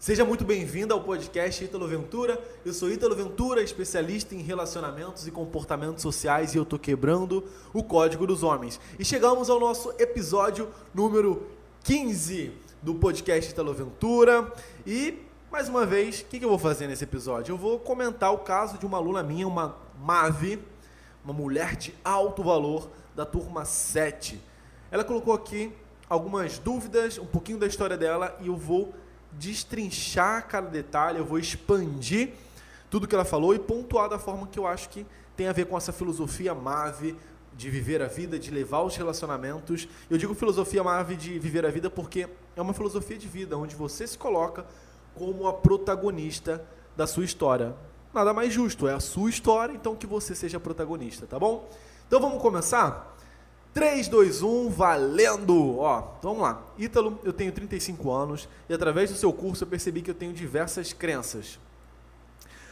Seja muito bem-vindo ao podcast Ítalo Ventura. Eu sou Ítalo Ventura, especialista em relacionamentos e comportamentos sociais, e eu tô quebrando o código dos homens. E chegamos ao nosso episódio número 15 do podcast Ítalo Ventura. E, mais uma vez, o que eu vou fazer nesse episódio? Eu vou comentar o caso de uma aluna minha, uma Mavi, uma mulher de alto valor da turma 7. Ela colocou aqui algumas dúvidas, um pouquinho da história dela, e eu vou destrinchar cada detalhe, eu vou expandir tudo que ela falou e pontuar da forma que eu acho que tem a ver com essa filosofia Mavi de viver a vida, de levar os relacionamentos. Eu digo filosofia Mavi de viver a vida porque é uma filosofia de vida, onde você se coloca como a protagonista da sua história. Nada mais justo, é a sua história, então que você seja a protagonista, tá bom? Então vamos começar? 3, 2, 1, valendo! Ó, então vamos lá. Ítalo, eu tenho 35 anos e através do seu curso eu percebi que eu tenho diversas crenças.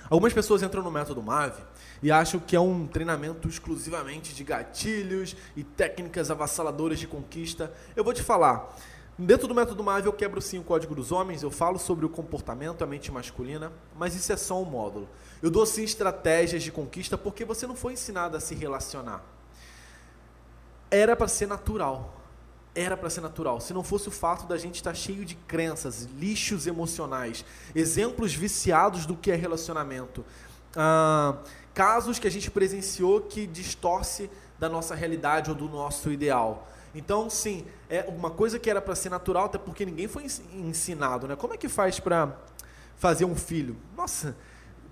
Algumas pessoas entram no método Mavi e acham que é um treinamento exclusivamente de gatilhos e técnicas avassaladoras de conquista. Eu vou te falar, dentro do método Mavi eu quebro sim o código dos homens, eu falo sobre o comportamento, a mente masculina, mas isso é só um módulo. Eu dou sim estratégias de conquista porque você não foi ensinado a se relacionar. Era para ser natural. Era para ser natural. Se não fosse o fato da gente estar cheio de crenças, lixos emocionais, exemplos viciados do que é relacionamento, casos que a gente presenciou que distorce da nossa realidade ou do nosso ideal. Então, sim, é uma coisa que era para ser natural, até porque ninguém foi ensinado, né? Como é que faz para fazer um filho? Nossa,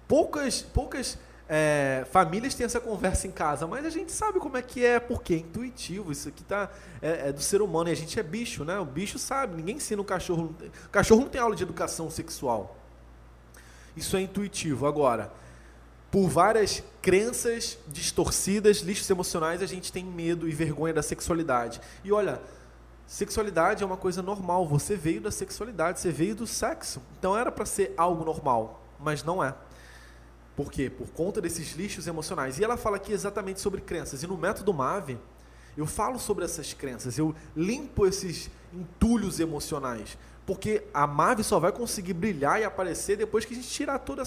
poucas famílias têm essa conversa em casa, mas a gente sabe como é que é, porque é intuitivo, isso aqui é do ser humano, e a gente é bicho, né? O bicho sabe, ninguém ensina o cachorro não tem aula de educação sexual. Isso é intuitivo. Agora, por várias crenças distorcidas, lixos emocionais, a gente tem medo e vergonha da sexualidade. E olha, sexualidade é uma coisa normal, você veio da sexualidade, você veio do sexo, então era para ser algo normal, mas não é. Por quê? Por conta desses lixos emocionais. E ela fala aqui exatamente sobre crenças. E no método Mavi, eu falo sobre essas crenças. Eu limpo esses entulhos emocionais. Porque a Mavi só vai conseguir brilhar e aparecer depois que a gente tirar todo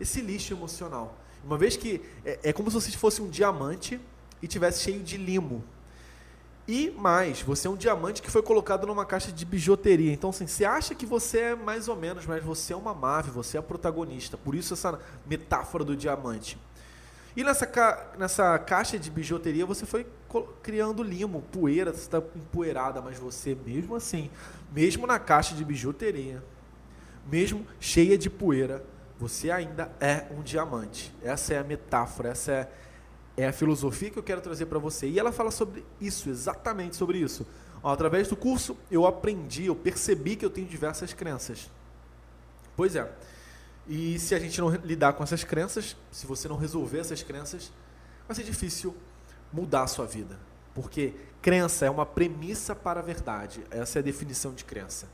esse lixo emocional. Uma vez que é como se você fosse um diamante e tivesse cheio de limo. E mais, você é um diamante que foi colocado numa caixa de bijuteria. Então, assim, você acha que você é mais ou menos, mas você é uma Mavi, você é a protagonista. Por isso essa metáfora do diamante. E nessa caixa de bijuteria você foi criando limo, poeira, você está empoeirada, mas você mesmo assim, mesmo na caixa de bijuteria, mesmo cheia de poeira, você ainda é um diamante. Essa é a metáfora, essa é a filosofia que eu quero trazer para você. E ela fala sobre isso, exatamente sobre isso. Ó, através do curso, eu percebi que eu tenho diversas crenças. Pois é. E se a gente não lidar com essas crenças, se você não resolver essas crenças, vai ser difícil mudar a sua vida. Porque crença é uma premissa para a verdade. Essa é a definição de crença.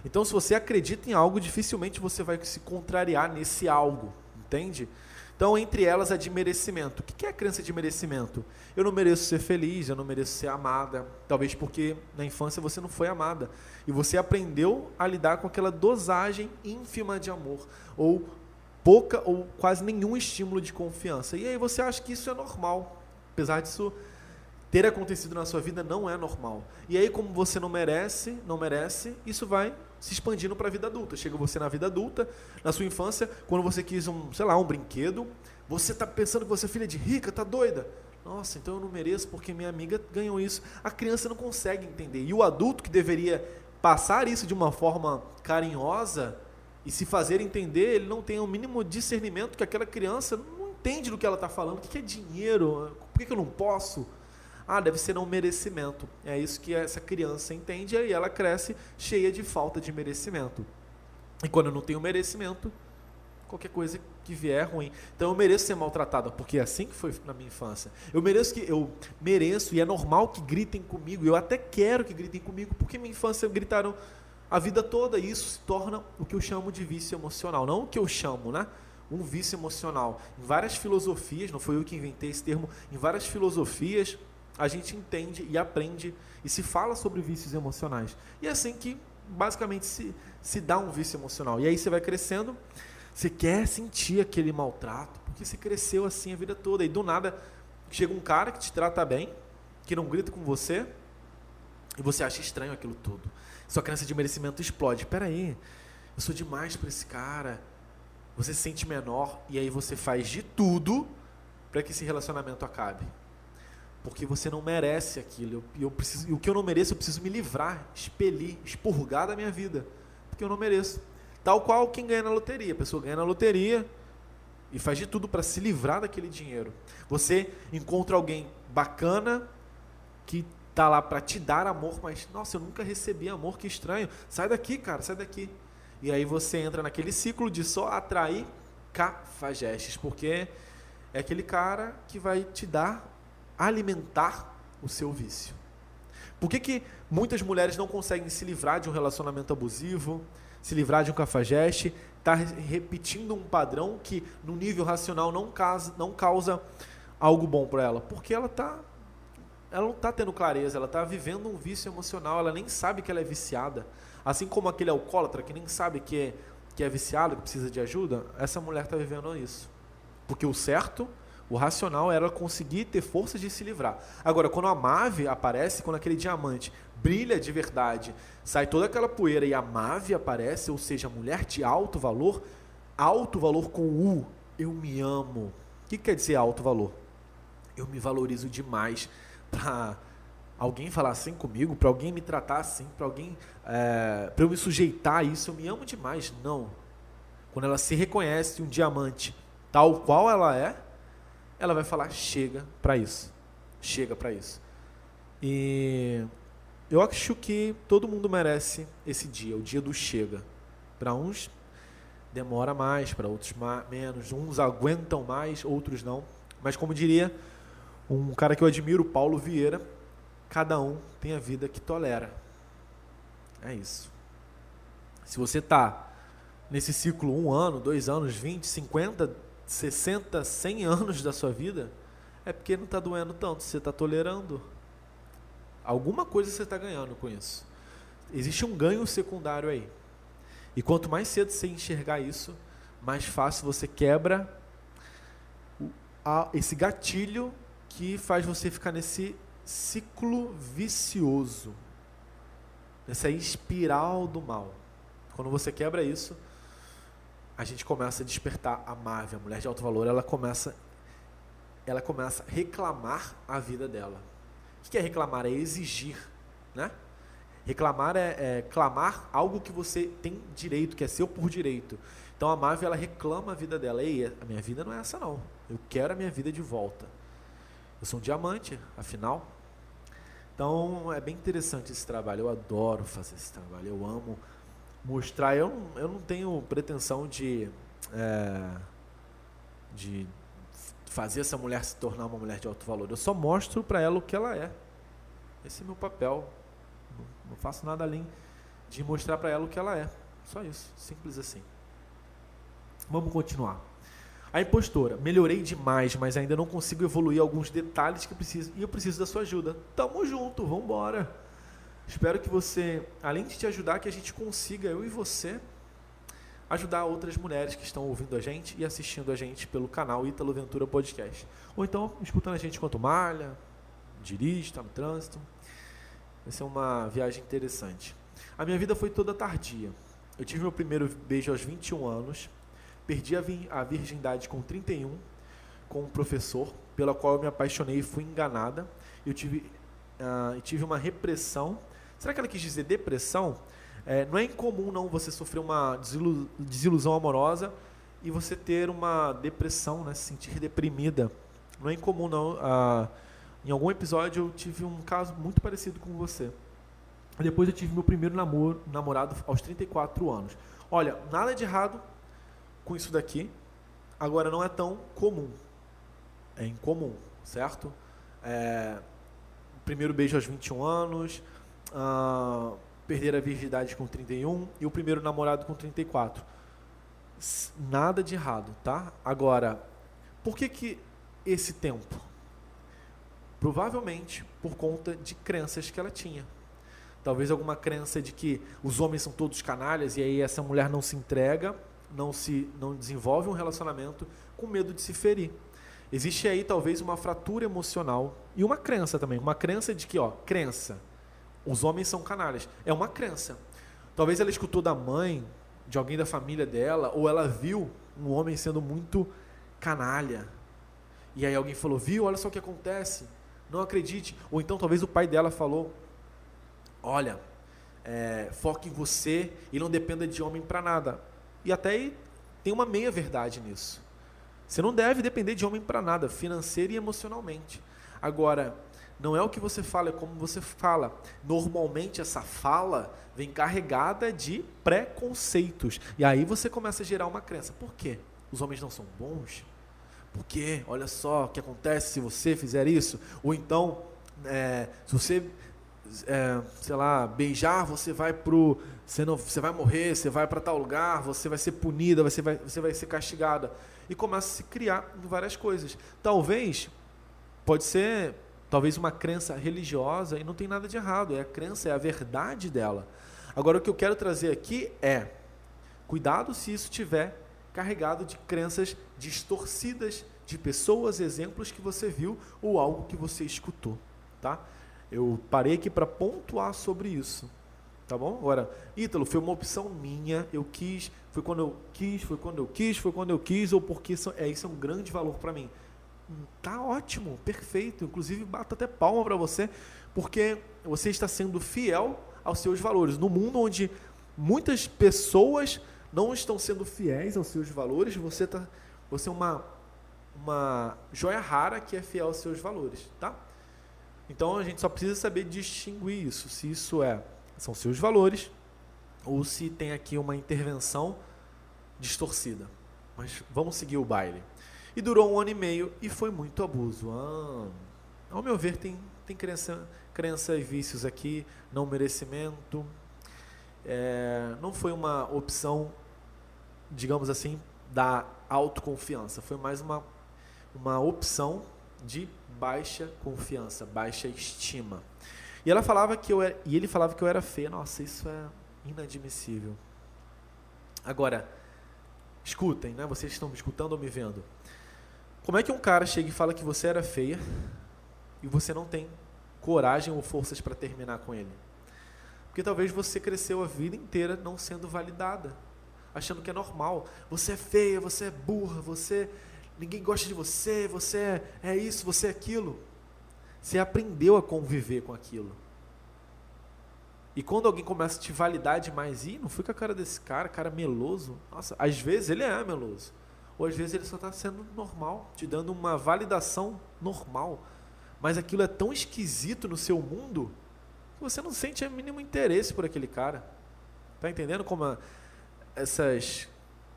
Então, se você acredita em algo, dificilmente você vai se contrariar nesse algo. Entende? Então, entre elas, a de merecimento. O que é a crença de merecimento? Eu não mereço ser feliz, eu não mereço ser amada. Talvez porque na infância você não foi amada. E você aprendeu a lidar com aquela dosagem ínfima de amor. Ou pouca ou quase nenhum estímulo de confiança. E aí você acha que isso é normal. Apesar disso ter acontecido na sua vida, não é normal. E aí, como você não merece, isso vai se expandindo para a vida adulta. Chega você na vida adulta, na sua infância, quando você quis um brinquedo, você está pensando que você é filha de rica, tá doida? Nossa, então eu não mereço porque minha amiga ganhou isso. A criança não consegue entender. E o adulto que deveria passar isso de uma forma carinhosa e se fazer entender, ele não tem o mínimo discernimento que aquela criança não entende do que ela está falando. O que é dinheiro? Por que eu não posso? Deve ser um merecimento. É isso que essa criança entende, e aí ela cresce cheia de falta de merecimento. E quando eu não tenho merecimento, qualquer coisa que vier é ruim. Então eu mereço ser maltratada, porque é assim que foi na minha infância. Eu mereço e é normal que gritem comigo. Eu até quero que gritem comigo, porque minha infância gritaram a vida toda, e isso se torna o que eu chamo de vício emocional. Não o que eu chamo, né? Um vício emocional. Em várias filosofias, não foi eu que inventei esse termo, em várias filosofias a gente entende e aprende e se fala sobre vícios emocionais. E é assim que basicamente se dá um vício emocional. E aí você vai crescendo, você quer sentir aquele maltrato, porque você cresceu assim a vida toda. E do nada chega um cara que te trata bem, que não grita com você, e você acha estranho aquilo tudo. Sua crença de merecimento explode. Espera aí, eu sou demais para esse cara. Você se sente menor e aí você faz de tudo para que esse relacionamento acabe. Porque você não merece aquilo. E o que eu não mereço, eu preciso me livrar, expelir, expurgar da minha vida. Porque eu não mereço. Tal qual quem ganha na loteria. A pessoa ganha na loteria e faz de tudo para se livrar daquele dinheiro. Você encontra alguém bacana que está lá para te dar amor, mas, nossa, eu nunca recebi amor, que estranho. Sai daqui, cara, sai daqui. E aí você entra naquele ciclo de só atrair cafajestes, porque é aquele cara que vai te dar, alimentar o seu vício. Por que muitas mulheres não conseguem se livrar de um relacionamento abusivo, se livrar de um cafajeste, está repetindo um padrão que no nível racional não causa algo bom para ela? Porque ela não está tendo clareza, ela está vivendo um vício emocional, ela nem sabe que ela é viciada. Assim como aquele alcoólatra que nem sabe que é viciado, que precisa de ajuda, essa mulher está vivendo isso. Porque o certo, o racional, era ela conseguir ter força de se livrar. Agora, quando a Mave aparece, quando aquele diamante brilha de verdade, sai toda aquela poeira e a Mave aparece, ou seja, a mulher de alto valor com U, eu me amo. O que quer dizer alto valor? Eu me valorizo demais para alguém falar assim comigo, para alguém me tratar assim, para eu me sujeitar a isso, eu me amo demais. Não. Quando ela se reconhece um diamante tal qual ela é, ela vai falar, chega para isso. Chega para isso. E eu acho que todo mundo merece esse dia, o dia do chega. Para uns demora mais, para outros menos. Uns aguentam mais, outros não. Mas como diria um cara que eu admiro, Paulo Vieira, cada um tem a vida que tolera. É isso. Se você está nesse ciclo 1 ano, 2 anos, 20, 50, 60, 100 anos da sua vida, é porque não está doendo tanto, você está tolerando. Alguma coisa você está ganhando com isso. Existe um ganho secundário aí. E quanto mais cedo você enxergar isso, mais fácil você quebra esse gatilho que faz você ficar nesse ciclo vicioso, nessa espiral do mal. Quando você quebra isso, a gente começa a despertar a Mave, a mulher de alto valor, ela começa a reclamar a vida dela. O que é reclamar? É exigir, né? Reclamar é clamar algo que você tem direito, que é seu por direito. Então a Mave, ela reclama a vida dela. Ei, a minha vida não é essa não. Eu quero a minha vida de volta. Eu sou um diamante, afinal. Então é bem interessante esse trabalho. Eu adoro fazer esse trabalho. Eu amo mostrar. Eu não tenho pretensão de fazer essa mulher se tornar uma mulher de alto valor. Eu só mostro para ela o que ela é. Esse é meu papel. Não faço nada além de mostrar para ela o que ela é. Só isso. Simples assim. Vamos continuar. A impostora. Melhorei demais, mas ainda não consigo evoluir alguns detalhes que preciso. E eu preciso da sua ajuda. Tamo junto, vamos embora. Espero que você, além de te ajudar, que a gente consiga, eu e você, ajudar outras mulheres que estão ouvindo a gente e assistindo a gente pelo canal Ítalo Ventura Podcast. Ou então, escutando a gente enquanto malha, dirige, está no trânsito. Vai ser uma viagem interessante. A minha vida foi toda tardia. Eu tive meu primeiro beijo aos 21 anos. Perdi a virgindade com 31, com um professor, pela qual eu me apaixonei e fui enganada. Eu tive uma repressão. Será que ela quis dizer depressão? Não é incomum não você sofrer uma desilusão amorosa e você ter uma depressão, né, se sentir deprimida. Não é incomum não. Em algum episódio eu tive um caso muito parecido com você. Depois eu tive meu primeiro namorado aos 34 anos. Olha, nada de errado com isso daqui, agora não é tão comum, é incomum, certo? Primeiro beijo aos 21 anos, perder a virgindade com 31 e o primeiro namorado com 34. Nada de errado, tá? Agora, por que esse tempo? Provavelmente por conta de crenças que ela tinha. Talvez alguma crença de que os homens são todos canalhas e aí essa mulher não se entrega, não desenvolve um relacionamento com medo de se ferir. Existe aí talvez uma fratura emocional e uma crença também, uma crença de que, os homens são canalhas. É uma crença. Talvez ela escutou da mãe, de alguém da família dela, ou ela viu um homem sendo muito canalha. E aí alguém falou, viu, olha só o que acontece, não acredite. Ou então talvez o pai dela falou, olha, foque em você e não dependa de homem para nada. E até aí tem uma meia verdade nisso. Você não deve depender de homem para nada, financeira e emocionalmente. Agora, não é o que você fala, é como você fala. Normalmente essa fala vem carregada de preconceitos. E aí você começa a gerar uma crença. Por quê? Os homens não são bons? Por quê? Olha só o que acontece se você fizer isso. Ou então, se você, beijar, você vai você vai morrer, você vai para tal lugar, você vai ser punida, você vai ser castigada. E começa a se criar várias coisas. Pode ser uma crença religiosa e não tem nada de errado. É a crença, é a verdade dela. Agora o que eu quero trazer aqui é, cuidado se isso estiver carregado de crenças distorcidas de pessoas, exemplos que você viu ou algo que você escutou, tá? Eu parei aqui para pontuar sobre isso, tá bom? Agora, Ítalo, foi uma opção minha, eu quis, foi quando eu quis, ou porque isso é um grande valor para mim. Tá ótimo, perfeito, inclusive bato até palma para você, porque você está sendo fiel aos seus valores, no mundo onde muitas pessoas não estão sendo fiéis aos seus valores, você é uma joia rara que é fiel aos seus valores, tá? Então a gente só precisa saber distinguir isso, se isso são seus valores ou se tem aqui uma intervenção distorcida. Mas vamos seguir o baile. E durou 1 ano e meio e foi muito abuso. Ao meu ver, tem crença e vícios aqui, não merecimento. Não foi uma opção, digamos assim, da autoconfiança. Foi mais uma opção de baixa confiança, baixa estima. E ele falava que eu era feia. Nossa, isso é inadmissível. Agora, escutem, né? Vocês estão me escutando ou me vendo? Como é que um cara chega e fala que você era feia e você não tem coragem ou forças para terminar com ele? Porque talvez você cresceu a vida inteira não sendo validada, achando que é normal. Você é feia, você é burra, ninguém gosta de você, você é isso, você é aquilo. Você aprendeu a conviver com aquilo. E quando alguém começa a te validar demais, não fui com a cara desse cara meloso. Nossa, às vezes ele é meloso. Ou às vezes ele só está sendo normal, te dando uma validação normal. Mas aquilo é tão esquisito no seu mundo que você não sente o mínimo interesse por aquele cara. Está entendendo como essas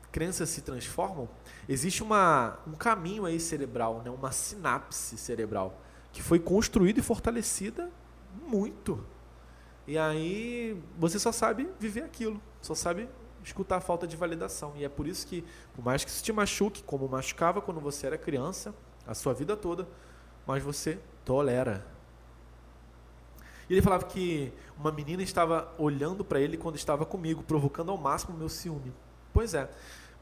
crenças se transformam? Existe um caminho aí cerebral, né? Uma sinapse cerebral, que foi construída e fortalecida muito. E aí você só sabe viver aquilo, só sabe escutar a falta de validação. E é por isso que, por mais que isso te machuque, como machucava quando você era criança, a sua vida toda, mas você tolera. E ele falava que uma menina estava olhando para ele quando estava comigo, provocando ao máximo o meu ciúme. Pois é,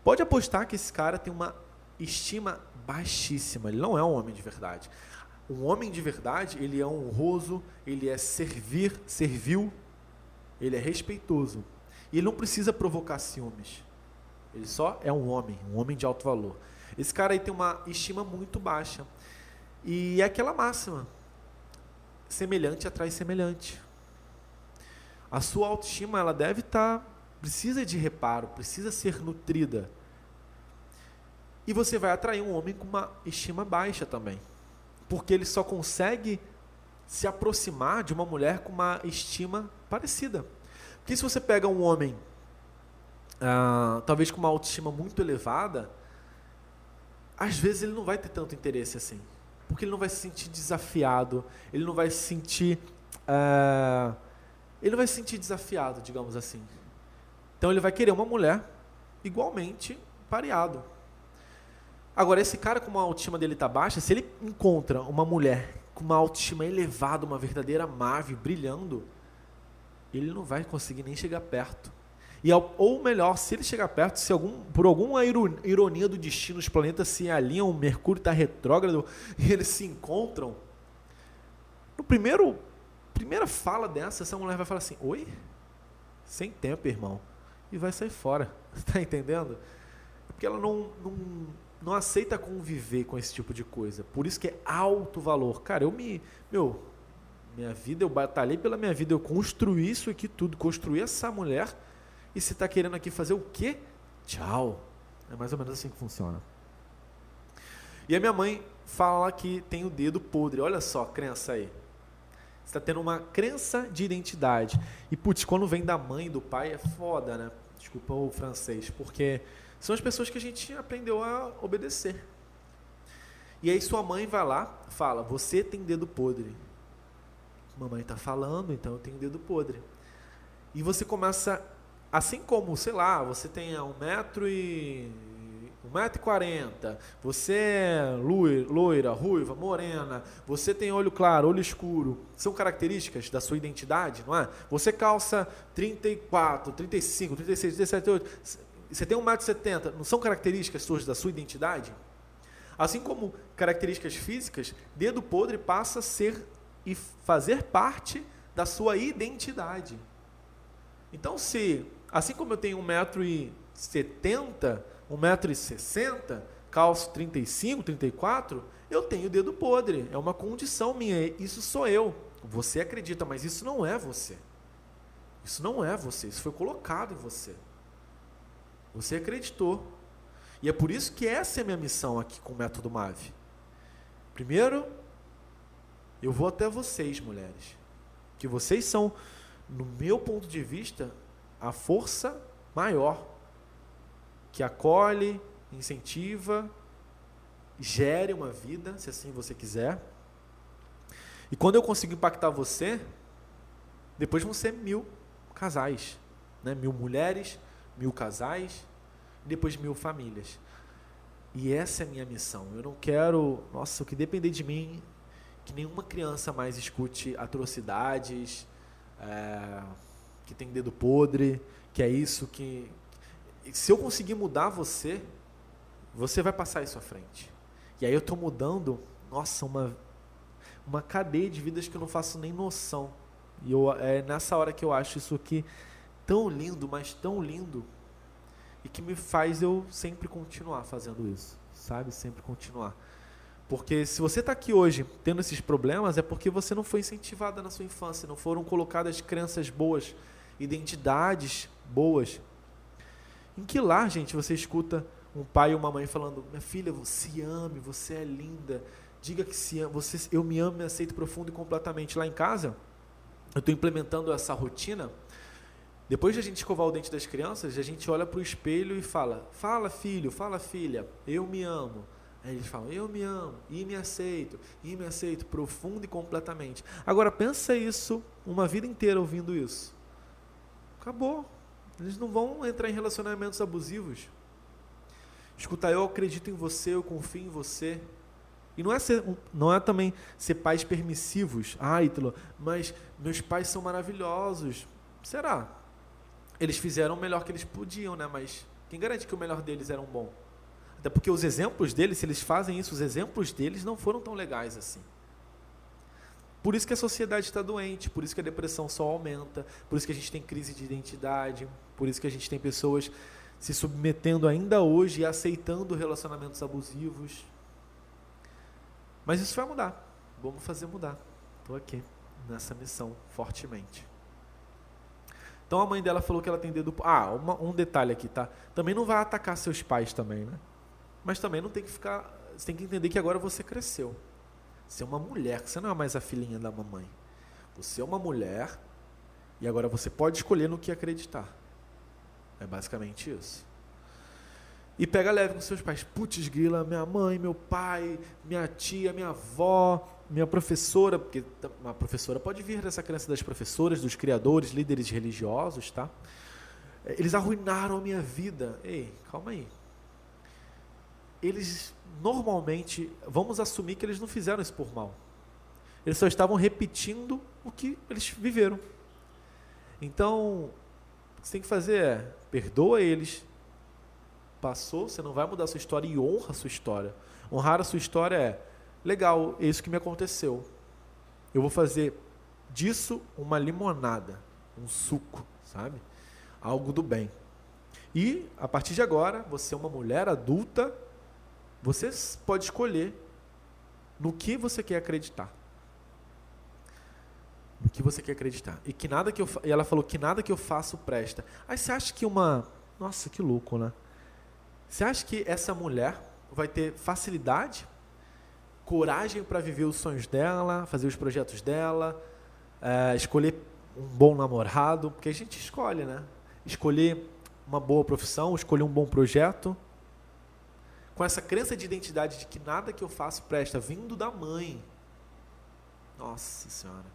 pode apostar que esse cara tem uma estima baixíssima, ele não é um homem de verdade. Um homem de verdade, ele é honroso, ele é servil, ele é respeitoso. E ele não precisa provocar ciúmes. Ele só é um homem de alto valor. Esse cara aí tem uma estima muito baixa. E é aquela máxima: semelhante atrai semelhante. A sua autoestima, ela precisa de reparo, precisa ser nutrida. E você vai atrair um homem com uma estima baixa também. Porque ele só consegue se aproximar de uma mulher com uma estima parecida. Porque se você pega um homem, talvez com uma autoestima muito elevada, às vezes ele não vai ter tanto interesse assim. Porque ele não vai se sentir desafiado, ele não vai se sentir desafiado, digamos assim. Então ele vai querer uma mulher igualmente pareado. Agora, esse cara com uma autoestima dele está baixa, se ele encontra uma mulher com uma autoestima elevada, uma verdadeira Maeve, brilhando, ele não vai conseguir nem chegar perto. Ou melhor, se ele chegar perto, se por alguma ironia do destino, os planetas se alinham, o Mercúrio está retrógrado e eles se encontram, no primeira fala dessa, essa mulher vai falar assim, oi? Sem tempo, irmão. E vai sair fora. Está entendendo? Porque ela não aceita conviver com esse tipo de coisa. Por isso que é alto valor. Cara, minha vida, eu batalhei pela minha vida, eu construí isso aqui tudo, construí essa mulher, e você está querendo aqui fazer o quê? Tchau. É mais ou menos assim que funciona. E a minha mãe fala que tem o dedo podre. Olha só a crença aí. Você está tendo uma crença de identidade. E, putz, quando vem da mãe e do pai é foda, né? Desculpa o francês. Porque são as pessoas que a gente aprendeu a obedecer. E aí sua mãe vai lá, fala, você tem dedo podre. Mamãe está falando, então eu tenho dedo podre. E você começa, assim como, sei lá, você tem 1,40 m, você é loira, ruiva, morena, você tem olho claro, olho escuro, são características da sua identidade, não é? Você calça 34, 35, 36, 37, 38, você tem 1,70 m, não são características suas da sua identidade? Assim como características físicas, dedo podre passa a ser e fazer parte da sua identidade. Então, assim como eu tenho 1,70 m, 1,60 m, calço 35, 34, eu tenho dedo podre. É uma condição minha. Isso sou eu. Você acredita, mas isso não é você. Isso não é você. Isso foi colocado em você. Você acreditou. E é por isso que essa é a minha missão aqui com o Método MAV. Primeiro, eu vou até vocês, mulheres. Que vocês são, no meu ponto de vista, a força maior que acolhe, incentiva, gere uma vida, se assim você quiser. E quando eu consigo impactar você, depois vão ser 1000 casais, né? 1000 mulheres, 1000 casais, e depois 1000 famílias. E essa é a minha missão. Eu não quero, o que depender de mim, que nenhuma criança mais escute atrocidades, que tem dedo podre, que é isso que... Se eu conseguir mudar você, você vai passar isso à frente. E aí eu estou mudando, uma cadeia de vidas que eu não faço nem noção. E é nessa hora que eu acho isso aqui tão lindo, mas tão lindo, e que me faz eu sempre continuar fazendo isso, sabe? Sempre continuar. Porque se você está aqui hoje tendo esses problemas, é porque você não foi incentivada na sua infância, não foram colocadas crenças boas, identidades boas. Em que lar, gente, você escuta um pai e uma mãe falando, minha filha, se ame, você é linda, diga que se ama, eu me amo, me aceito profundo e completamente. Lá em casa, eu estou implementando essa rotina. Depois de a gente escovar o dente das crianças, a gente olha para o espelho e fala filho, fala filha, eu me amo. Aí eles falam, eu me amo, e me aceito profundo e completamente. Agora pensa isso, uma vida inteira ouvindo isso. Acabou. Eles não vão entrar em relacionamentos abusivos. Escuta, eu acredito em você, eu confio em você. E não é também ser pais permissivos. Ítalo, mas meus pais são maravilhosos. Será? Eles fizeram o melhor que eles podiam, né? Mas quem garante que o melhor deles era um bom? Até porque os exemplos deles, se eles fazem isso, os exemplos deles não foram tão legais assim. Por isso que a sociedade está doente, por isso que a depressão só aumenta, por isso que a gente tem crise de identidade, por isso que a gente tem pessoas se submetendo ainda hoje e aceitando relacionamentos abusivos. Mas isso vai mudar, vamos fazer mudar. Estou aqui, nessa missão, fortemente. Então a mãe dela falou que ela tem dedo... um detalhe aqui, tá? Também não vai atacar seus pais também, né? Mas também não tem que ficar... Você tem que entender que agora você cresceu. Você é uma mulher, você não é mais a filhinha da mamãe. Você é uma mulher e agora você pode escolher no que acreditar. É basicamente isso. E pega leve com seus pais. Putz grila, minha mãe, meu pai, minha tia, minha avó, minha professora, porque uma professora pode vir dessa crença das professoras, dos criadores, líderes religiosos, tá? Eles arruinaram a minha vida. Ei, calma aí. Eles normalmente, vamos assumir que eles não fizeram isso por mal. Eles só estavam repetindo o que eles viveram. Então, o que você tem que fazer é, perdoa eles, passou, você não vai mudar a sua história e honra a sua história. Honrar a sua história é, legal, é isso que me aconteceu. Eu vou fazer disso uma limonada, um suco, sabe? Algo do bem. E, a partir de agora, você é uma mulher adulta, você pode escolher no que você quer acreditar. No que você quer acreditar. E ela falou que nada que eu faço presta. Aí você acha que Nossa, que louco, né? Você acha que essa mulher vai ter facilidade, coragem para viver os sonhos dela, fazer os projetos dela, escolher um bom namorado, porque a gente escolhe, né? Escolher uma boa profissão, escolher um bom projeto, com essa crença de identidade de que nada que eu faço presta, vindo da mãe. Nossa Senhora.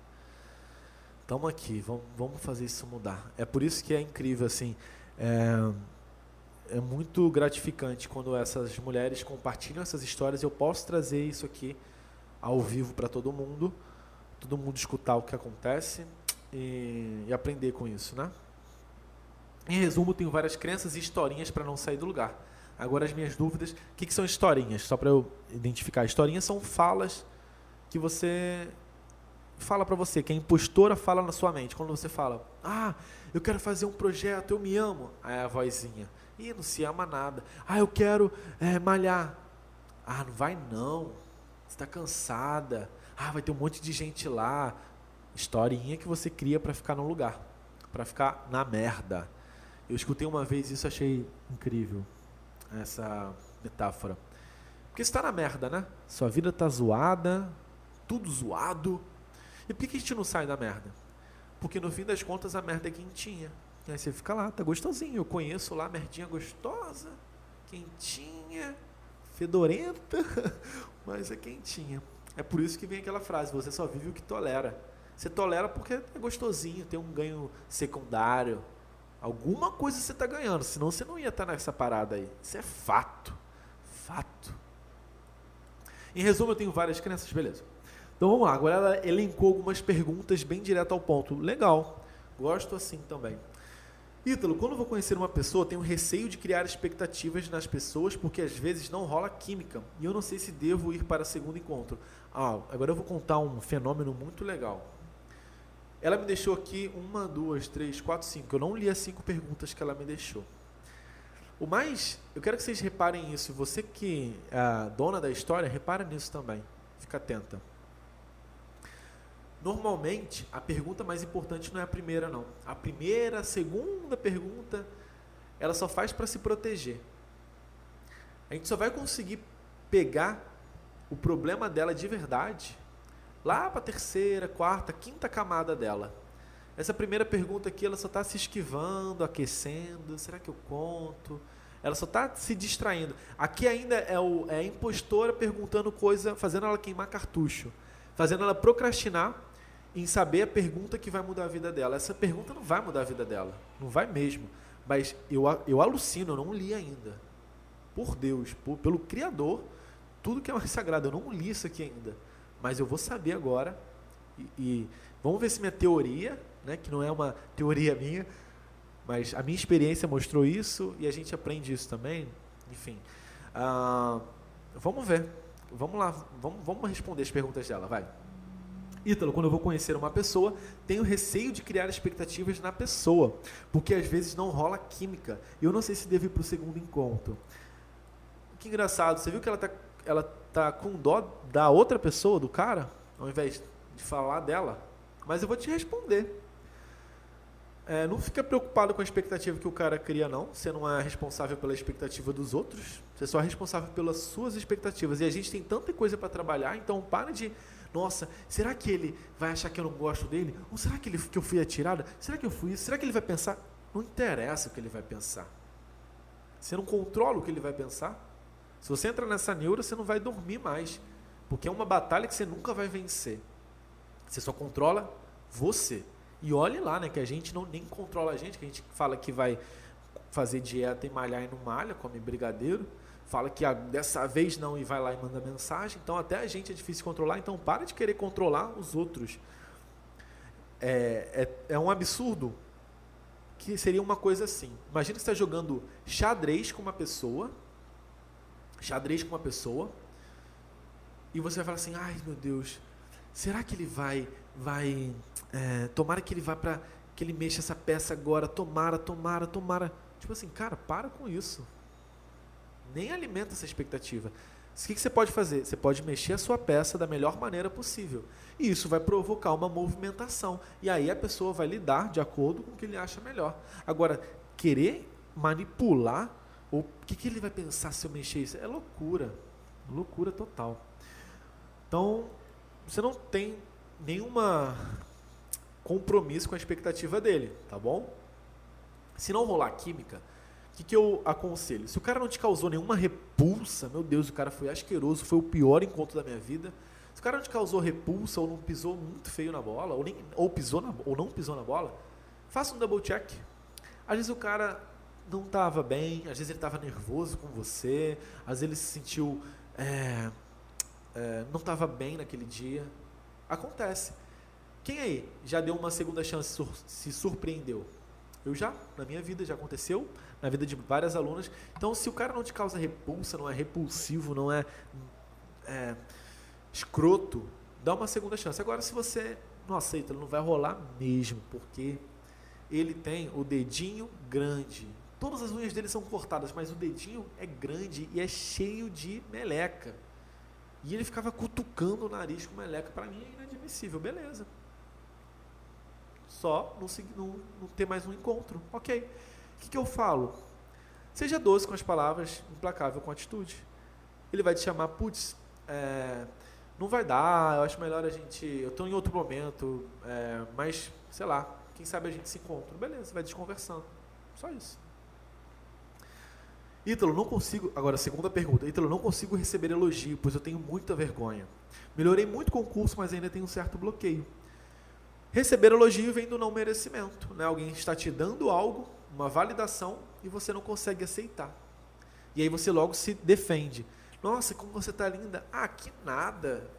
Estamos aqui, vamos fazer isso mudar. É por isso que é incrível, assim, é muito gratificante quando essas mulheres compartilham essas histórias e eu posso trazer isso aqui ao vivo para todo mundo escutar o que acontece e aprender com isso, né? Em resumo, tenho várias crenças e historinhas para não sair do lugar. Agora as minhas dúvidas, o que são historinhas? Só para eu identificar. Historinhas são falas que você fala para você, que a impostora fala na sua mente. Quando você fala, eu quero fazer um projeto, eu me amo. Aí a vozinha, não se ama nada. Eu quero malhar. Não vai não, você está cansada. Vai ter um monte de gente lá. Historinha que você cria para ficar no lugar, para ficar na merda. Eu escutei uma vez isso, achei incrível, essa metáfora. Porque você está na merda, né? Sua vida está zoada, tudo zoado. E por que a gente não sai da merda? Porque no fim das contas a merda é quentinha. E aí você fica lá, tá gostosinho. Eu conheço lá, merdinha gostosa, quentinha, fedorenta, mas é quentinha. É por isso que vem aquela frase, você só vive o que tolera. Você tolera porque é gostosinho, tem um ganho secundário. Alguma coisa você está ganhando, senão você não ia estar nessa parada aí. Isso é fato. Fato. Em resumo, eu tenho várias crenças, beleza. Então vamos lá, agora ela elencou algumas perguntas bem direto ao ponto. Legal, gosto assim também. Ítalo, quando eu vou conhecer uma pessoa, tenho receio de criar expectativas nas pessoas, porque às vezes não rola química, e eu não sei se devo ir para o segundo encontro. Agora eu vou contar um fenômeno muito legal. Ela me deixou aqui 1, 2, 3, 4, 5. Eu não li as 5 perguntas que ela me deixou. Eu quero que vocês reparem isso. Você que é a dona da história, repara nisso também. Fica atenta. Normalmente, a pergunta mais importante não é a primeira, não. A primeira, a segunda pergunta, ela só faz para se proteger. A gente só vai conseguir pegar o problema dela de verdade lá para a terceira, quarta, quinta camada dela. Essa primeira pergunta aqui, ela só está se esquivando, aquecendo. Será que eu conto? Ela só está se distraindo. Aqui ainda é a impostora perguntando coisa, fazendo ela queimar cartucho, fazendo ela procrastinar em saber a pergunta que vai mudar a vida dela. Essa pergunta não vai mudar a vida dela, não vai mesmo. Mas eu alucino, eu não li ainda. Por Deus, pelo Criador, tudo que é mais sagrado, eu não li isso aqui ainda. Mas eu vou saber agora e vamos ver se minha teoria, né, que não é uma teoria minha, mas a minha experiência mostrou isso e a gente aprende isso também. Enfim, vamos ver. Vamos lá, vamos responder as perguntas dela, vai. Ítalo, quando eu vou conhecer uma pessoa, tenho receio de criar expectativas na pessoa, porque às vezes não rola química. Eu não sei se devo ir para o segundo encontro. Que engraçado, você viu que ela tá com dó da outra pessoa, do cara, ao invés de falar dela? Mas eu vou te responder. Não fica preocupado com a expectativa que o cara cria, não. Você não é responsável pela expectativa dos outros. Você só é responsável pelas suas expectativas. E a gente tem tanta coisa para trabalhar, então para de... Nossa, será que ele vai achar que eu não gosto dele? Ou será que eu fui atirada? Será que eu fui isso? Será que ele vai pensar? Não interessa o que ele vai pensar. Você não controla o que ele vai pensar. Se você entra nessa neura, você não vai dormir mais. Porque é uma batalha que você nunca vai vencer. Você só controla você. E olhe lá, né, que a gente nem controla a gente, que a gente fala que vai fazer dieta e malhar e não malha, come brigadeiro. Fala que dessa vez não e vai lá e manda mensagem. Então até a gente é difícil controlar. Então para de querer controlar os outros. É um absurdo que seria uma coisa assim. Imagina que você está jogando xadrez com uma pessoa, e você vai falar assim, ai meu Deus, será que ele tomara que ele vá para, que ele mexa essa peça agora, tomara. Tipo assim, cara, para com isso. Nem alimenta essa expectativa. O que você pode fazer? Você pode mexer a sua peça da melhor maneira possível. E isso vai provocar uma movimentação. E aí a pessoa vai lidar de acordo com o que ele acha melhor. Agora, querer manipular, ou o que ele vai pensar se eu mexer isso? É loucura. Loucura total. Então, você não tem nenhuma compromisso com a expectativa dele, tá bom? Se não rolar química, o que eu aconselho? Se o cara não te causou nenhuma repulsa, meu Deus, o cara foi asqueroso, foi o pior encontro da minha vida. Se o cara não te causou repulsa ou não pisou muito feio na bola, ou não pisou na bola, faça um double check. Às vezes o cara não estava bem, às vezes ele estava nervoso com você, às vezes ele se sentiu não estava bem naquele dia. Acontece. Quem aí já deu uma segunda chance, se surpreendeu? Eu já, na minha vida, já aconteceu, na vida de várias alunas. Então, se o cara não te causa repulsa, não é repulsivo, não é escroto, dá uma segunda chance. Agora, se você não aceita, não vai rolar mesmo, porque ele tem o dedinho grande. Todas as unhas dele são cortadas, mas o dedinho é grande e é cheio de meleca. E ele ficava cutucando o nariz com meleca. Para mim é inadmissível, beleza. Só não ter mais um encontro. Ok. O que eu falo? Seja doce com as palavras, implacável com a atitude. Ele vai te chamar, putz, não vai dar, eu acho melhor a gente... Eu estou em outro momento, mas, sei lá, quem sabe a gente se encontra. Beleza, vai desconversando. Só isso. Ítalo, não consigo... Agora, segunda pergunta. Ítalo, não consigo receber elogio, pois eu tenho muita vergonha. Melhorei muito com o curso, mas ainda tenho um certo bloqueio. Receber elogio vem do não merecimento, né? Alguém está te dando algo, uma validação, e você não consegue aceitar. E aí você logo se defende. Nossa, como você está linda. Ah, que nada.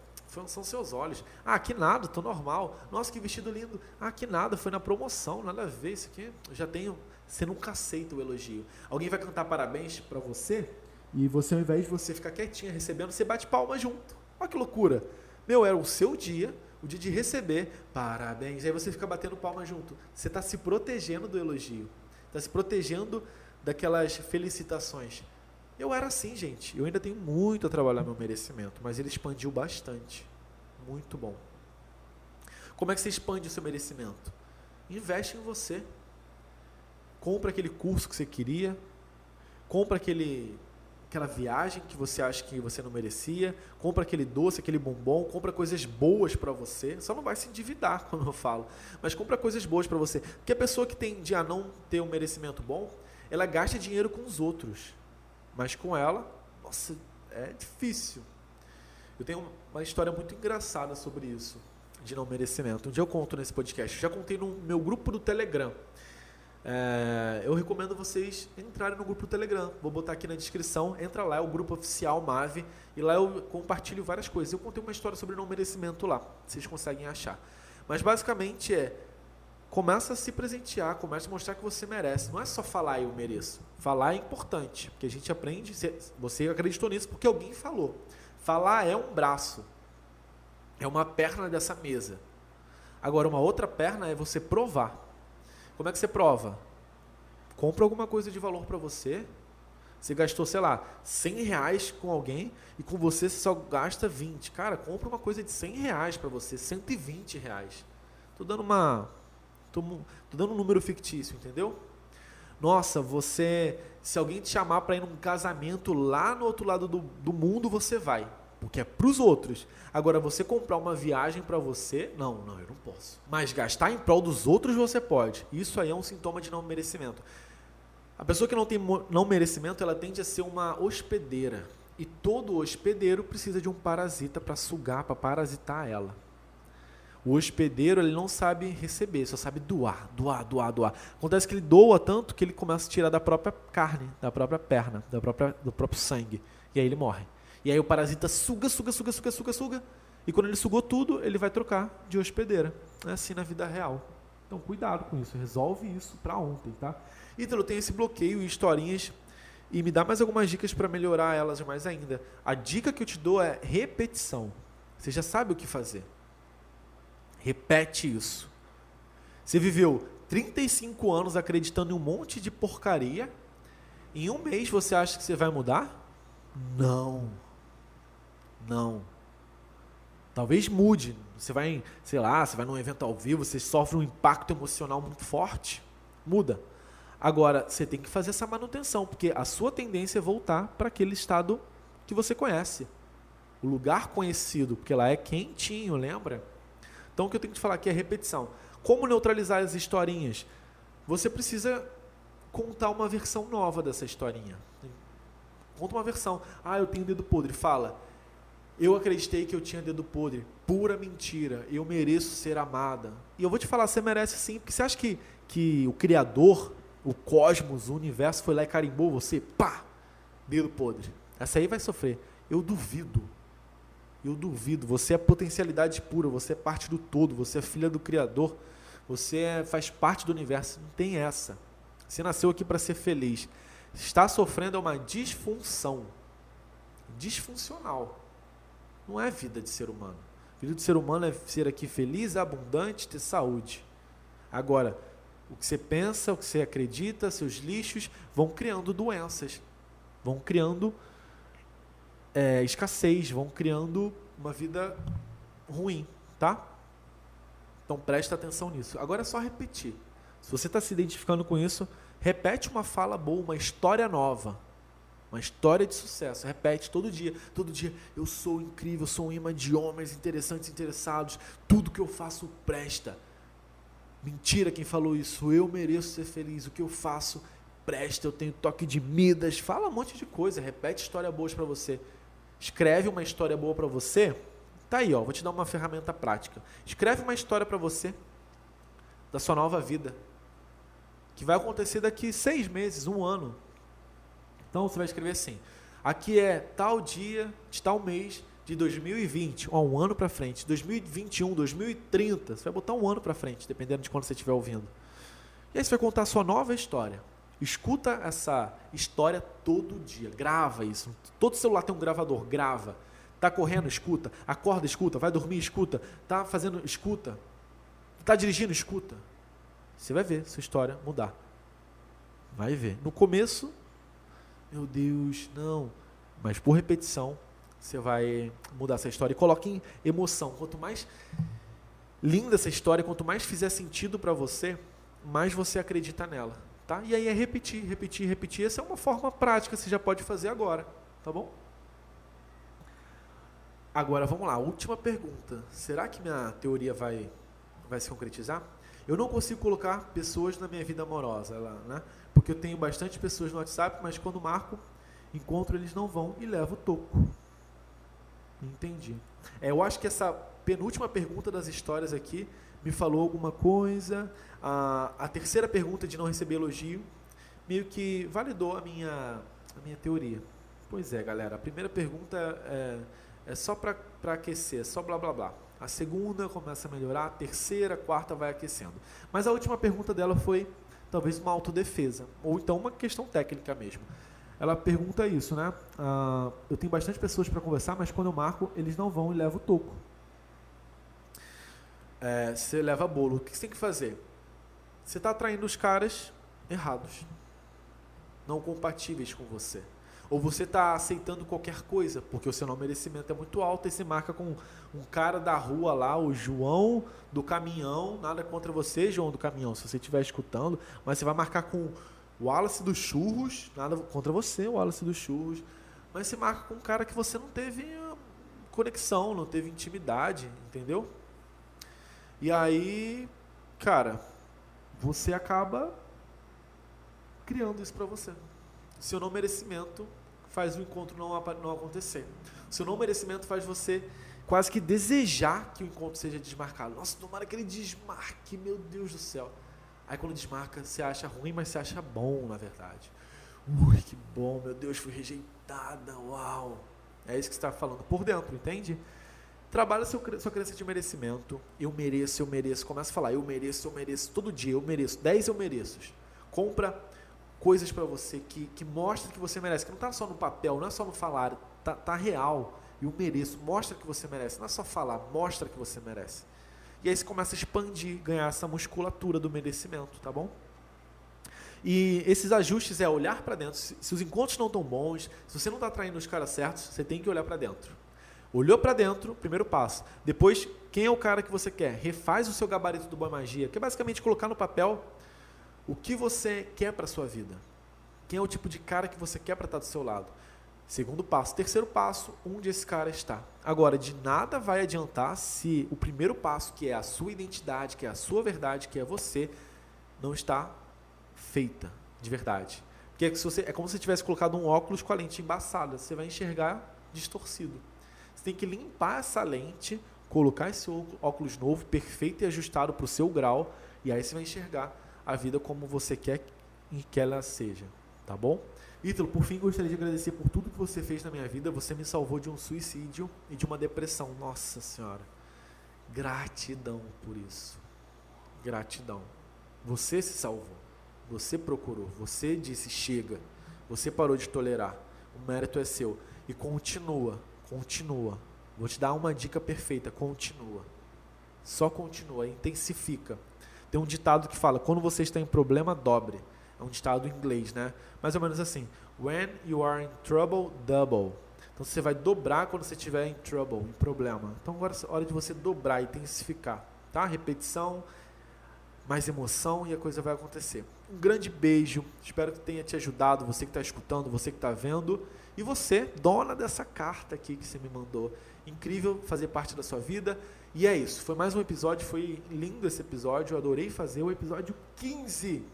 São seus olhos. Ah, que nada, estou normal. Nossa, que vestido lindo. Ah, que nada, foi na promoção, nada a ver. Isso aqui eu já tenho... Você nunca aceita o elogio. Alguém vai cantar parabéns para você, e você, ao invés de você ficar quietinha recebendo, você bate palma junto. Olha que loucura. Meu, era o seu dia, o dia de receber, parabéns, aí você fica batendo palma junto. Você está se protegendo do elogio, está se protegendo daquelas felicitações. Eu era assim, gente, eu ainda tenho muito a trabalhar meu merecimento, mas ele expandiu bastante, muito bom. Como é que você expande o seu merecimento? Investe em você, compra aquele curso que você queria, compra aquela viagem que você acha que você não merecia, compra aquele doce, aquele bombom, compra coisas boas para você, só não vai se endividar, como eu falo, mas compra coisas boas para você, porque a pessoa que tende a não ter um merecimento bom, ela gasta dinheiro com os outros, mas com ela, nossa, é difícil. Eu tenho uma história muito engraçada sobre isso, de não merecimento. Um dia eu conto nesse podcast, eu já contei no meu grupo do Telegram. Eu recomendo vocês entrarem no grupo do Telegram, vou botar aqui na descrição, entra lá, é o grupo oficial Mave, e lá eu compartilho várias coisas. Eu contei uma história sobre não merecimento lá, vocês conseguem achar. Mas basicamente começa a se presentear, começa a mostrar que você merece. Não é só falar eu mereço, falar é importante, porque a gente aprende, você acreditou nisso porque alguém falou. Falar é um braço, é uma perna dessa mesa. Agora uma outra perna é você provar. Como é que você prova? Compra alguma coisa de valor para você. Você gastou, sei lá, R$100 com alguém e com você só gasta 20. Cara, compra uma coisa de R$100 para você, R$120. Tô dando um número fictício, entendeu? Nossa, se alguém te chamar para ir num casamento lá no outro lado do mundo, você vai. Porque é para os outros. Agora, você comprar uma viagem para você, não, eu não posso. Mas gastar em prol dos outros você pode. Isso aí é um sintoma de não merecimento. A pessoa que não tem não merecimento, ela tende a ser uma hospedeira. E todo hospedeiro precisa de um parasita para sugar, para parasitar ela. O hospedeiro, ele não sabe receber, só sabe doar. Acontece que ele doa tanto que ele começa a tirar da própria carne, da própria perna, do próprio sangue. E aí ele morre. E aí o parasita suga. E quando ele sugou tudo, ele vai trocar de hospedeira. É assim na vida real. Então, cuidado com isso, resolve isso para ontem, tá? Ítalo, tem esse bloqueio e historinhas e me dá mais algumas dicas para melhorar elas mais ainda. A dica que eu te dou é repetição. Você já sabe o que fazer. Repete isso. Você viveu 35 anos acreditando em um monte de porcaria. Em um mês você acha que você vai mudar? Não. Não. Talvez mude. Você vai, sei lá, você vai num evento ao vivo, você sofre um impacto emocional muito forte. Muda. Agora, você tem que fazer essa manutenção, porque a sua tendência é voltar para aquele estado que você conhece. O lugar conhecido, porque lá é quentinho, lembra? Então, o que eu tenho que te falar aqui é repetição. Como neutralizar as historinhas? Você precisa contar uma versão nova dessa historinha. Conta uma versão. Ah, eu tenho dedo podre. Fala. Eu acreditei que eu tinha dedo podre. Pura mentira. Eu mereço ser amada. E eu vou te falar, você merece sim. Porque você acha que o Criador, o cosmos, o universo foi lá e carimbou você? Pá! Dedo podre. Essa aí vai sofrer. Eu duvido. Eu duvido. Você é potencialidade pura. Você é parte do todo. Você é filha do Criador. Você faz parte do universo. Não tem essa. Você nasceu aqui para ser feliz. Está sofrendo é uma disfunção. Disfuncional. Não é vida de ser humano. Vida de ser humano é ser aqui feliz, abundante, ter saúde. Agora, o que você pensa, o que você acredita, seus lixos vão criando doenças, vão criando escassez, vão criando uma vida ruim, tá? Então presta atenção nisso. Agora é só repetir. Se você está se identificando com isso, repete uma fala boa, uma história nova. Uma história de sucesso, repete todo dia, eu sou incrível, eu sou um imã de homens interessantes, interessados, tudo que eu faço presta. Mentira quem falou isso, eu mereço ser feliz, o que eu faço presta, eu tenho toque de Midas, fala um monte de coisa, repete história boas para você. Escreve uma história boa para você, tá aí, ó, vou te dar uma ferramenta prática. Escreve uma história para você, da sua nova vida, que vai acontecer daqui 6 meses, 1 ano. Então você vai escrever assim, aqui é tal dia de tal mês de 2020, ó, 1 ano para frente, 2021, 2030, você vai botar 1 ano para frente, dependendo de quando você estiver ouvindo. E aí você vai contar a sua nova história. Escuta essa história todo dia, grava isso. Todo celular tem um gravador, grava. Tá correndo, escuta. Acorda, escuta. Vai dormir, escuta. Tá fazendo, escuta. Tá dirigindo, escuta. Você vai ver sua história mudar. Vai ver. No começo, meu Deus, não. Mas por repetição, você vai mudar essa história. E coloque em emoção. Quanto mais linda essa história, quanto mais fizer sentido para você, mais você acredita nela. Tá? E aí é repetir, repetir, repetir. Essa é uma forma prática, você já pode fazer agora. Tá bom? Agora, vamos lá. Última pergunta. Será que minha teoria vai se concretizar? Eu não consigo colocar pessoas na minha vida amorosa, né? Porque eu tenho bastante pessoas no WhatsApp, mas quando marco, encontro, eles não vão e levo o toco. Entendi. Eu acho que essa penúltima pergunta das histórias aqui me falou alguma coisa. A terceira pergunta de não receber elogio meio que validou a minha teoria. Pois é, galera. A primeira pergunta é só para aquecer, só blá blá blá. A segunda começa a melhorar, a terceira, a quarta vai aquecendo. Mas a última pergunta dela foi talvez uma autodefesa, ou então uma questão técnica mesmo. Ela pergunta isso, né? Eu tenho bastante pessoas para conversar, mas quando eu marco, eles não vão e levo o toco. Você leva bolo. O que você tem que fazer? Você está atraindo os caras errados, não compatíveis com você. Ou você está aceitando qualquer coisa, porque o seu não merecimento é muito alto, e você marca com um cara da rua lá, o João do caminhão, nada contra você, João do caminhão, se você estiver escutando, mas você vai marcar com o Wallace dos churros, nada contra você, o Wallace dos churros, mas você marca com um cara que você não teve conexão, não teve intimidade, entendeu? E aí, cara, você acaba criando isso para você. Seu não merecimento faz o encontro não acontecer. Seu não merecimento faz você quase que desejar que o encontro seja desmarcado. Nossa, tomara que ele desmarque, meu Deus do céu. Aí quando desmarca, você acha ruim, mas você acha bom, na verdade. Ui, que bom, meu Deus, fui rejeitada, uau. É isso que você está falando por dentro, entende? Trabalha sua crença de merecimento. Eu mereço, eu mereço. Começa a falar, eu mereço, todo dia, eu mereço. 10 eu mereço. Compra coisas para você que mostram que você merece. Que não está só no papel, não é só no falar. Tá real. Eu mereço. Mostra que você merece. Não é só falar, mostra que você merece. E aí você começa a expandir, ganhar essa musculatura do merecimento, tá bom? E esses ajustes é olhar para dentro. Se os encontros não estão bons, se você não está atraindo os caras certos, você tem que olhar para dentro. Olhou para dentro, primeiro passo. Depois, quem é o cara que você quer? Refaz o seu gabarito do Boa Magia, que é basicamente colocar no papel o que você quer para a sua vida. Quem é o tipo de cara que você quer para estar do seu lado? Segundo passo. Terceiro passo, onde esse cara está. Agora, de nada vai adiantar se o primeiro passo, que é a sua identidade, que é a sua verdade, que é você, não está feita de verdade. Porque é como se você tivesse colocado um óculos com a lente embaçada. Você vai enxergar distorcido. Você tem que limpar essa lente, colocar esse óculos novo, perfeito e ajustado para o seu grau, e aí você vai enxergar a vida como você quer que ela seja. Tá bom? Ítalo, por fim, gostaria de agradecer por tudo que você fez na minha vida. Você me salvou de um suicídio e de uma depressão. Nossa Senhora. Gratidão por isso. Gratidão. Você se salvou. Você procurou. Você disse chega. Você parou de tolerar. O mérito é seu. E continua. Continua. Vou te dar uma dica perfeita. Continua. Só continua. Intensifica. Tem um ditado que fala, quando você está em problema, dobre. É um ditado em inglês, né? Mais ou menos assim. When you are in trouble, double. Então você vai dobrar quando você estiver em trouble, em problema. Então agora é hora de você dobrar, intensificar. Tá? Repetição, mais emoção e a coisa vai acontecer. Um grande beijo. Espero que tenha te ajudado. Você que está escutando, você que está vendo. E você, dona dessa carta aqui que você me mandou. Incrível fazer parte da sua vida. E é isso. Foi mais um episódio. Foi lindo esse episódio. Eu adorei fazer o episódio 15.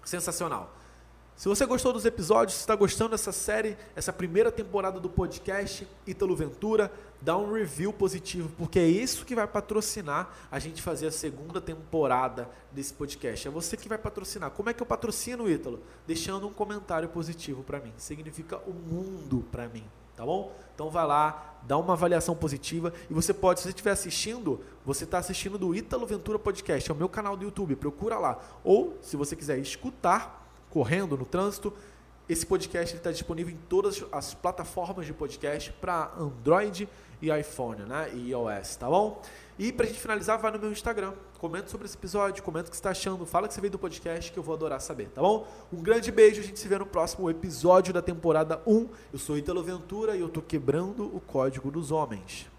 Sensacional. Se você gostou dos episódios, se está gostando dessa série, essa primeira temporada do podcast Ítalo Ventura, dá um review positivo, porque é isso que vai patrocinar a gente fazer a segunda temporada desse podcast. É você que vai patrocinar. Como é que eu patrocino, Ítalo? Deixando um comentário positivo para mim. Significa o mundo para mim, tá bom? Então vai lá, dá uma avaliação positiva e você pode, se você estiver assistindo, você está assistindo do Ítalo Ventura Podcast, é o meu canal do YouTube, procura lá. Ou, se você quiser escutar, correndo no trânsito, esse podcast está disponível em todas as plataformas de podcast para Android e iPhone, né? E iOS, tá bom? E para a gente finalizar, vai no meu Instagram, comenta sobre esse episódio, comenta o que você está achando, fala que você veio do podcast que eu vou adorar saber, tá bom? Um grande beijo, a gente se vê no próximo episódio da temporada 1. Eu sou Ítalo Ventura e eu tô quebrando o código dos homens.